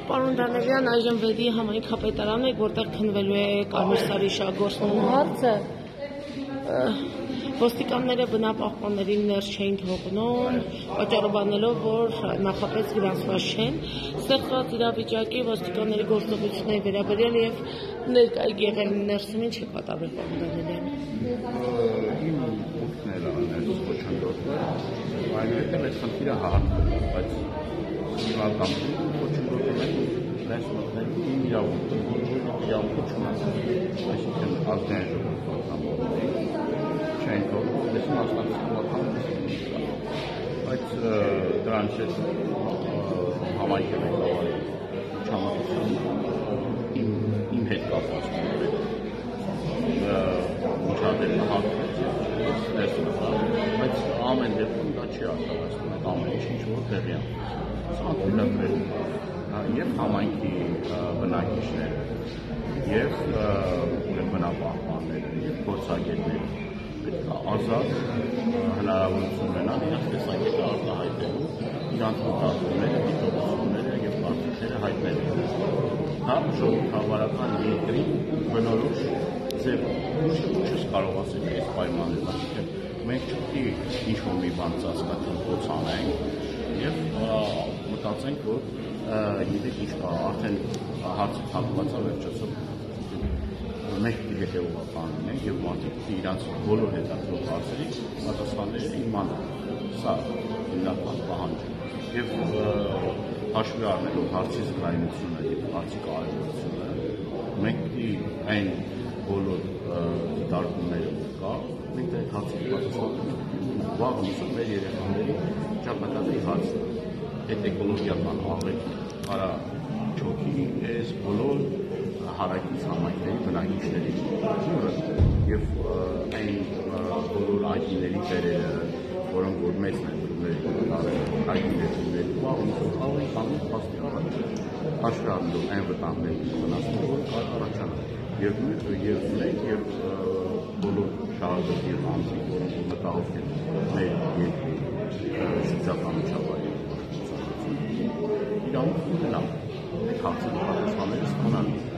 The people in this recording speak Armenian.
Պարոն Դանելյան, այժմ Վեդի համայնքապետարանը, որտեղ քննվելու է Կարմիր Սարի շահգործման հարցը, ոստիկանները բնապահպաններին ներս չէին թողնում, պատճառով անելով, որ նախապես գրանցված չեն, ստեղծված իրավիճակի ոստիկանների գործողությունների վերաբերյալ եւ ներկայ եղել ներսում ինչ է կատարվել, պարոն Դանելյան։ Իմ ուղքն էլ ներս ոչնչորդը, այնուհետև այս խնդիրը հարցնում է, բայց հիմնական ոչնչորդում են ներս մտնելու իմ իրավունքը չունեցել, այսինքն ազգային ժողովրդի չեն թողնում, որովհետև մասնակցություն բայց դրանց հետ համայնքի ղեկավարի չամացությունը իմ հետ կապված միջադեպը հատկացած ներսում կա, բայց ամեն դեպքում դա չի արտահայտվում այդ ամեն ինչ որ տեղի է։ Սա անդրադառնում եւ համայնքի բնակիչները եւ բնապահպանները եւ փորձագետները պետք է ազատ հնարավորություն ունենան իրենց տեսակետը արտահայտելու, իրենց մտածումները, դիտողությունները եւ կարծիքները հայտնելու։ Դա ժողովրդավարական երկրի բնորոշ ձև չես կարող ասել այս պայմաններում, այսինքն մենք չպետք է ինչ-որ մի բան ծածկացնենք, փոխանենք եւ մտածենք, որ գիտեք ինչ կա, արդեն հարցը թափված է վերջացավ, մենք պիտի հետևողական լինենք եւ մարդիկ պիտի իրանց բոլոր հետաքրքիր հարցերի պատասխանները իմանան։ Սա հիմնական պահանջը եւ հաշվի առնելով հարցի զգայունությունը եւ հարցի կարեւորությունը, մենք պիտի այն բոլոր դիտարկումները կա, մենք այդ հարցի պատասխանենք վաղ ուսում մեր երեխաների ճակատագրի հարցը, այդ էկոլոգիական աղետը, արա չոքի այս բոլոր հարակից համայնքների բնակիչների եւ այն բոլոր այգիների տերերը, որոնք որ մեծն են դուրս այգիների վաղ ուսում ավելի կամից փաստի առաջ հաշվի առնելով այն վտանգների վնասները, որ կարող առաջանան եւ մենք եւ բոլոր շահագործի եւ անձիկ, որոնք մտահոգ են մեր երկրի շրջակա միջավայրի իրավունք ունենան, մենք հարցերի պատասխանները ստանալու